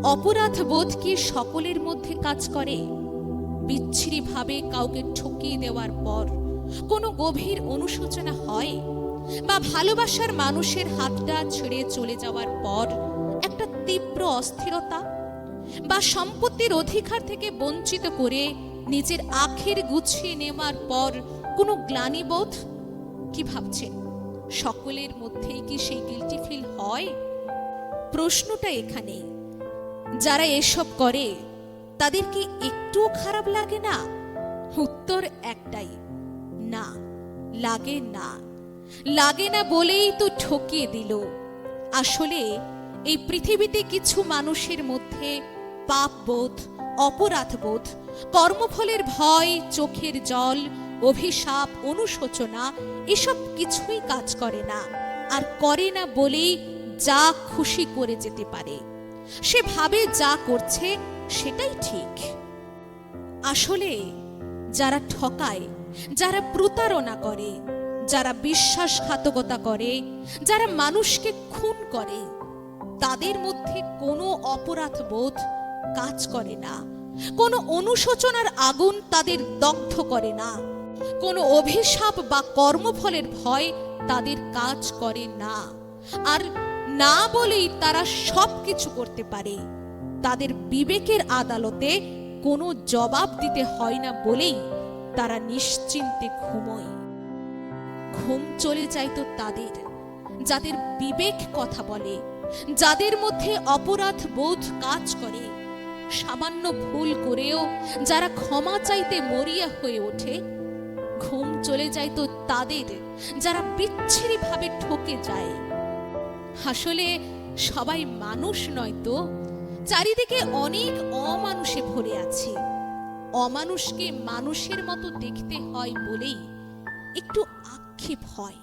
অপরাধ বোধ কি সকলের মধ্যে কাজ করে? বিচ্ছিরিভাবে কাউকে ঠকিয়ে দেওয়ার পর কোনো গভীর অনুশোচনা হয়? বা ভালোবাসার মানুষের হাতটা ছেড়ে চলে যাওয়ার পর একটা তীব্র অস্থিরতা? বা সম্পত্তির অধিকার থেকে বঞ্চিত করে নিজের আখের গুছিয়ে নেওয়ার পর কোনো গ্লানিবোধ? কি ভাবছেন, সকলের মধ্যেই কি সেই গিল্টি ফিল হয়? প্রশ্নটা এখানে, যারা এসব করে তাদের কি একটুও খারাপ লাগে না? উত্তর একটাই, না, লাগে না। লাগে না বলেই তো ঠকিয়ে দিল। আসলে এই পৃথিবীতে কিছু মানুষের মধ্যে পাপবোধ, অপরাধবোধ, কর্মফলের ভয়, চোখের জল, অভিশাপ, অনুশোচনা এসব কিছুই কাজ করে না। আর করে না বলেই যা খুশি করে যেতে পারে। সে ভাবে যা করছে সেটাই ঠিক। আসলে যারা ঠকায়, যারা প্রতারণা করে, যারা বিশ্বাসঘাতকতা করে, যারা মানুষকে খুন করে, তাদের মধ্যে কোনো অপরাধ বোধ কাজ করে না। কোনো অনুশোচনার আগুন তাদের দগ্ধ করে না। কোনো অভিশাপ বা কর্মফলের ভয় তাদের কাজ করে না। আর না বলেই তারা সব কিছু করতে পারে। তাদের বিবেকের আদালতে কোনো জবাব দিতে হয় না বলেই তারা নিশ্চিন্তে ঘুমোয়। ঘুম চলে যায় তো তাদের, যাদের বিবেক কথা বলে, যাদের মধ্যে অপরাধ বোধ কাজ করে। সামান্য ভুল করেও যারা ক্ষমা চাইতে মরিয়া হয়ে ওঠে। ঘুম চলে যায় তো তাদের, যারা বিচ্ছিরিভাবে ঠকে যায়। আসলে সবাই মানুষ নয় তো, চারিদিকে অনেক অমানুষে ভরে আছে। অমানুষকে মানুষের মতো দেখতে হয় বলেই একটু আক্ষেপ হয়।